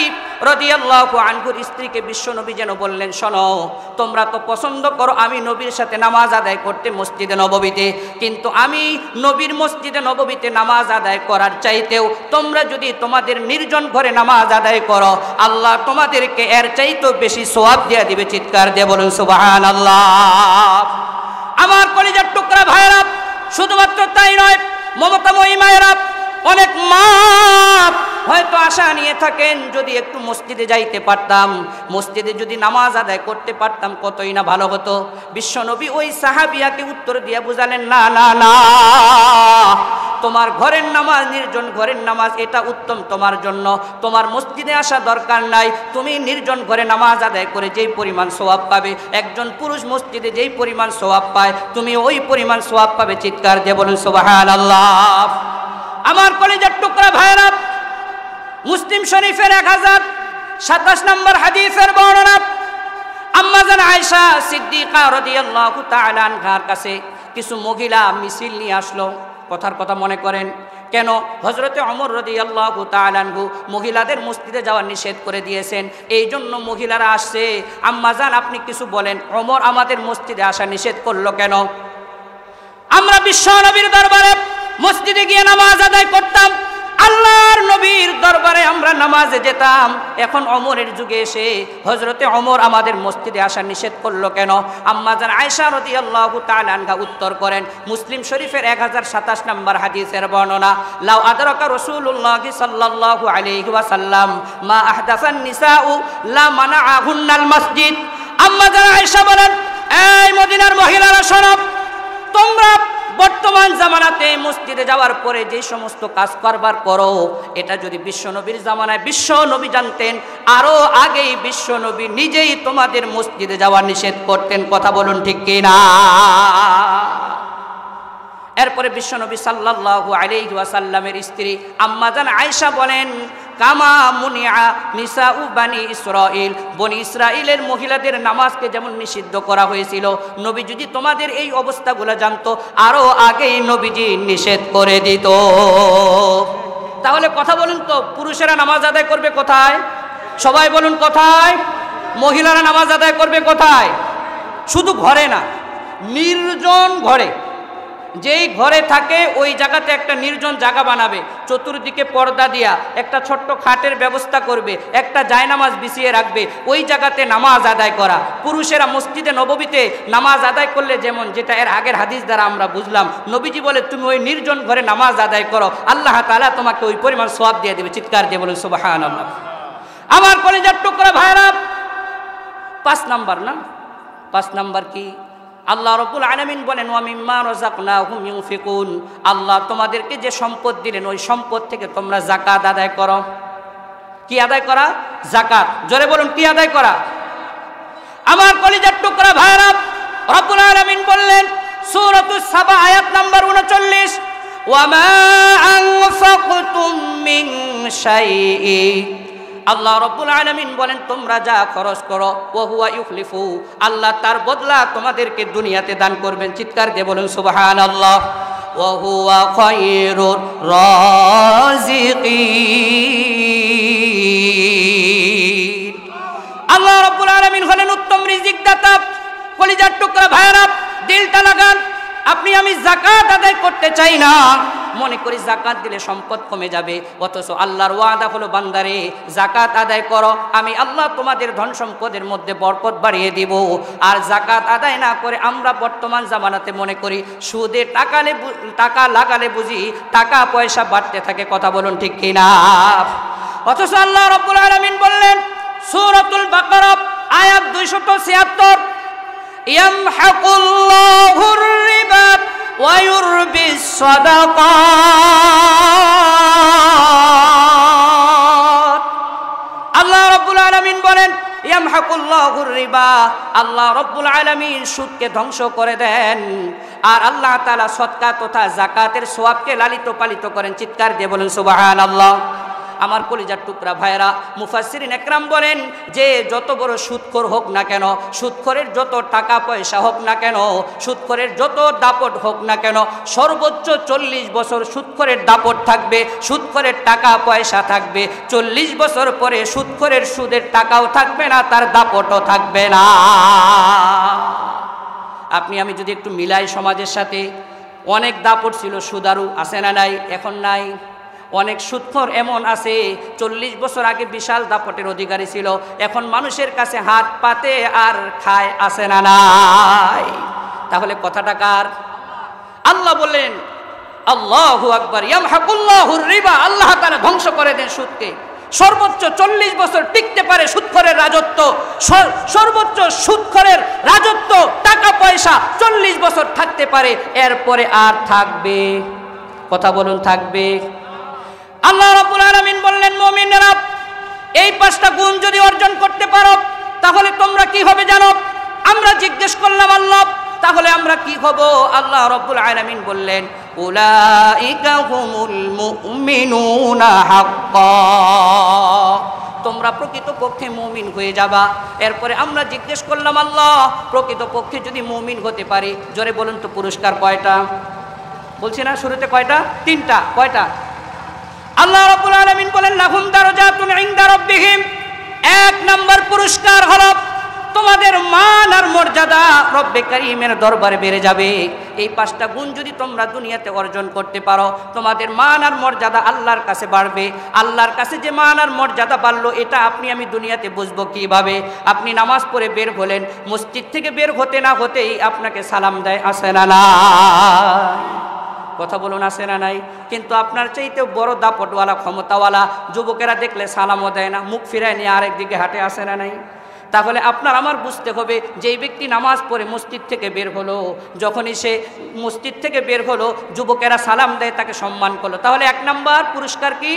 রাদিয়াল্লাহু আনহুর স্ত্রীকে বিশ্বনবী যেন বললেন, শোনো, তোমরা তো পছন্দ করো আমি নবীর সাথে নামাজ আদায় করতে মসজিদে নববীতে, কিন্তু আমি নবীর মসজিদে নববীতে নামাজ আদায় করার চাইতেও তোমরা যদি তোমাদের নির্জন ঘরে নামাজ আদায় করো, আল্লাহ তোমাদেরকে এর চাইতেও বেশি সওয়াব দিয়ে দিবে। চিৎকার দিয়ে বলুন সুবহানাল্লাহ। আমার কলিজার টুকরা ভাইরা, শুধুমাত্র তাই নয়, মমতাময়ী মায়েরা, অনেক মা হয়তো আশা নিয়ে থাকেন যদি একটু মসজিদে যাইতে পারতাম, মসজিদে যদি নামাজ আদায় করতে পারতাম কতই না ভালো হতো। বিশ্বনবী ওই সাহাবিয়াকে উত্তর দিয়ে বুঝালেন, না না না, তোমার ঘরের নামাজ নির্জন ঘরের নামাজ এটা উত্তম তোমার জন্য, তোমার মসজিদে আসা দরকার নাই। তুমি নির্জন ঘরে নামাজ আদায় করে যেই পরিমাণ সওয়াব পাবে, একজন পুরুষ মসজিদে যেই পরিমাণ সওয়াব পায় তুমি ওই পরিমাণ সওয়াব পাবে। চিৎকার দিয়ে বলুন সুবহানাল্লাহ। আমার কলিজার টুকরা ভাইরা, মুসলিম শরীফের 1027 নম্বর হাদিসের বর্ণনা। আম্মা জান আয়েশা সিদ্দিকা রাদিয়াল্লাহু তাআলা আনহার কাছে কিছু মহিলা মিছিল নিয়ে আসলো। কথার কথা মনে করেন, কেন? হযরতে ওমর রাদিয়াল্লাহু তাআলা আনহু মহিলাদের মসজিদে যাওয়া নিষেধ করে দিয়েছেন, এই জন্য মহিলারা আসছে। আম্মাজান আপনি কিছু বলেন, ওমর আমাদের মসজিদে আসা নিষেধ করলো কেন? আমরা বিশ্ব নবীর দরবারে মসজিদে গিয়ে নামাজ আদায় করতাম, আল্লাহর নবীর দরবারে আমরা নামাজে যেতাম। এখন ওমরের যুগে এসে হযরতে ওমর আমাদের মসজিদে আসা নিষেধ করলো কেন? আম্মাজান আয়েশা রাদিয়াল্লাহু তাআলা আনহা উত্তর করেন, মুসলিম শরীফের 1027 নম্বর হাদিসের বর্ণনা, লাউ আদরাকা রাসূলুল্লাহ সাল্লাল্লাহু আলাইহি ওয়াসাল্লাম মা আহদাসান নিসাউ লা মানাআহুন্নাল মসজিদ। আম্মাজান আয়েশা বলেন, এই মদিনার মহিলারা শোনো, তোমরা বর্তমান জামানাতে মসজিদে যাওয়ার পরে যে সমস্ত কাজ করবার করো, এটা যদি বিশ্বনবীর জামানায় বিশ্বনবী জানতেন, আরো আগেই বিশ্বনবী নিজেই তোমাদের মসজিদে যাওয়া নিষেধ করতেন। কথা বলুন ঠিক কিনা? এরপরে বিশ্বনবী সাল্লাল্লাহু আলাইহি ওয়াসাল্লামের স্ত্রী আম্মাজান আয়েশা বলেন, কামা মুনিআ নিসাউ বানি ইসরাইল, বনি ইসরাইলের মহিলাদের নামাজকে যেমন নিষিদ্ধ করা হয়েছিল, নবী যদি তোমাদের এই অবস্থাগুলো জানতো, আরো আগেই নবীজি নিষেধ করে দিত। তাহলে কথা বলুন তো, পুরুষেরা নামাজ আদায় করবে কোথায়? সবাই বলুন কোথায়? মহিলারা নামাজ আদায় করবে কোথায়? শুধু ঘরে না, নির্জন ঘরে। যেই ঘরে থাকে ওই জায়গাতে একটা নির্জন জায়গা বানাবে, চতুর্দিকে পর্দা দিয়া একটা ছোট্ট খাটের ব্যবস্থা করবে, একটা জায়নামাজ বিছিয়ে রাখবে, ওই জায়গাতে নামাজ আদায় করা। পুরুষেরা মসজিদে নববীতে নামাজ আদায় করলে যেমন, যেটা এর আগের হাদিস দ্বারা আমরা বুঝলাম, নবীজি বলে তুমি ওই নির্জন ঘরে নামাজ আদায় করো, আল্লাহ তাআলা তোমাকে ওই পরিমাণ সওয়াব দিয়ে দেবে। চিৎকার দিয়ে বলুন সুবহানাল্লাহ। আমার কলিজার টুকরা ভাইরা, 5 নাম্বার না, 5 নাম্বার কি? আল্লাহ রাব্বুল আলামিন বলেন, ওয়া মিম্মা রাযাকনাহুম ইউনফিকুন, আল্লাহ তোমাদেরকে যে সম্পদ দিলেন ওই সম্পদ থেকে তোমরা যাকাত আদায় করো। কি আদায় করা? যাকাত। জোরে বলুন, কি আদায় করা? আমার কলিজার টুকরা ভাইরা, রাব্বুল আলামিন বললেন সূরাতুস সাবা আয়াত নাম্বার 39, ওয়া মা আনফাকতুম মিন শাইইন, আল্লাহ রাব্বুল আলামিন বলেন তোমরা যা খরচ করো, ওয়া হুয়া ইউখলিফু, আল্লাহ তার বদলা তোমাদেরকে দুনিয়াতে দান করবেন। চিৎকার দিয়ে বলুন সুবহানাল্লাহ। ওয়া হুয়া খায়রুর রাযিকিন, আল্লাহ রাব্বুল আলামিন হলেন উত্তম রিজিক দাতা। কলিজার টুকরা ভাইরা, দিলটা লাগান। আপনি আমি যাকাত আদায় করতে চাই না, মনে করি যাকাত দিলে সম্পদ কমে যাবে, অথচ আল্লাহর ওয়াদা হলো বান্দারে যাকাত আদায় করো, আমি আল্লাহ তোমাদের ধন সম্পদের মধ্যে বরকত বাড়িয়ে দিব। আর যাকাত আদায় না করে আমরা বর্তমান জামানাতে মনে করি সুদে টাকা লাগালে বুঝি টাকা পয়সা বাড়তে থাকে। কথা বলুন ঠিক কিনা? অথচ আল্লাহ রাব্বুল আলামিন বললেন সূরাতুল বাকারা আয়াত 276, ইয়ামহাকুল্লাহুর রিবা ওয়া ইউরবিস সাদাকাত। আল্লাহ রাব্বুল আলামিন বলেন ইয়ামহাকুল্লাহুর রিবা, আল্লাহ রাব্বুল আলামিন সুদকে ধ্বংস করে দেন, আর আল্লাহ তাআলা সদকা তথা যাকাতের সওয়াবকে লালিত পালিত করেন। চিৎকার দিয়ে বলেন সুবহানাল্লাহ। আমার কলিজার টুকরা ভাইরা, মুফাসসিরিন একরাম বলেন যে যত বড় সুদখোর হোক না কেন, সুদখোরের যত টাকা পয়সা হোক না কেন, সুদখোরের যত দাপট হোক না কেন, সর্বোচ্চ 40 বছর সুদখোরের দাপট থাকবে, সুদখোরের টাকা পয়সা থাকবে। 40 বছর পরে সুদখোরের সুদের টাকাও থাকবে না, তার দাপটও থাকবে না। আপনি আমি যদি একটু মিলাই সমাজের সাথে, অনেক দাপট ছিল, সুদারু আছে না নাই? এখন নাই। অনেক সুদখোর এমন আছে 40 বছর আগে বিশাল দাপটের অধিকারী ছিল, এখন মানুষের কাছে হাত পাতে আর খায়, আছে না নাই? তাহলে কথাটা কার? আল্লাহ বলেন আল্লাহু আকবার, ইয়ামহাকুল্লাহুর রিবা, আল্লাহ তাআলা ধ্বংস করে দেন সুদকে। সর্বোচ্চ 40 বছর টিকতে পারে সুদখোরের রাজত্ব, সর্বোচ্চ সুদখোরের রাজত্ব, টাকা পয়সা 40 বছর থাকতে পারে, এরপরে আর থাকবে? কথা বলুন, থাকবে? আল্লাহ রাব্বুল আলামিন বললেন মুমিনেরা, এই 5টা গুণ যদি অর্জন করতে পারো তাহলে তোমরা কি হবে জানো? আমরা জিজ্ঞেস করলাম আল্লাহ তাহলে আমরা কি হব? আল্লাহ রাব্বুল আলামিন বললেন উলাইকা হুমুল মুমিনুনা হাক্কা, তোমরা প্রকৃতপক্ষে মুমিন হয়ে যাবা। এরপরে আমরা জিজ্ঞেস করলাম আল্লাহ প্রকৃতপক্ষে যদি মুমিন হতে পারি, জোরে বলুন তো পুরস্কার কয়টা? বলছি না শুরুতে কয়টা? তিনটা। কয়টা? আল্লাহ রাব্বুল আলামিন বলেন লাহুম দারাজাতুন ইনদা রাব্বিহিম, এক নাম্বার পুরস্কার হলো তোমাদের মান আর মর্যাদা রব্বে কারীমের দরবারে বেড়ে যাবে। এই 5টা গুণ যদি তোমরা দুনিয়াতে অর্জন করতে পারো, তোমাদের মান আর মর্যাদা আল্লাহর কাছে বাড়বে। আল্লাহর কাছে যে মান আর মর্যাদা বাড়লো, এটা আপনি আমি দুনিয়াতে বুঝবো কিভাবে? আপনি নামাজ পড়ে বের হলেন, মসজিদ থেকে বের হতে না হতেই আপনাকে সালাম দেয়, আসে না না? কথা বলুন, আসে না নাই? কিন্তু আপনার চাইতেও বড় দাপটওয়ালা ক্ষমতাওয়ালা যুবকেরা দেখলে সালামও দেয় না, মুখ ফিরায় নিয়ে আরেক দিকে হাঁটে, আসে না নাই? তাহলে আপনার আমার বুঝতে হবে, যেই ব্যক্তি নামাজ পড়ে মসজিদ থেকে বের হলো, যখনই সে মসজিদ থেকে বের হলো যুবকেরা সালাম দেয়, তাকে সম্মান করলো, তাহলে 1 নাম্বার পুরস্কার কি?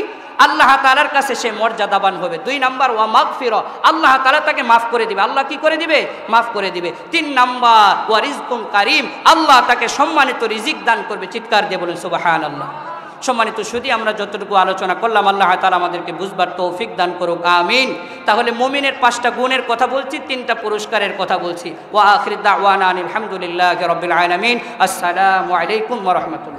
আল্লাহ তাআলার কাছে সে মর্যাদাবান হবে। 2 নাম্বার ওয়া মাগফিরা, আল্লাহ তাআলা তাকে মাফ করে দিবে। আল্লাহ কি করে দিবে? মাফ করে দিবে। 3 নাম্বার ওয়া রিজকুন কারীম, আল্লাহ তাকে সম্মানিত রিজিক দান করবে। চিৎকার দিয়ে বলুন সুবহানাল্লাহ। সম্মানিত শুধু আমরা যতটুকু আলোচনা করলাম, আল্লাহ তাআলা আমাদেরকে বুঝবার তৌফিক দান করুক, আমিন। তাহলে মুমিনের 5টা গুণের কথা বলছি, 3টা পুরস্কারের কথা বলছি। ওয়া আখিরু দাওয়ানা আলহামদুলিল্লাহি রাব্বিল আলামিন। আসসালামু আলাইকুম ওয়া রাহমাতুল্লাহ।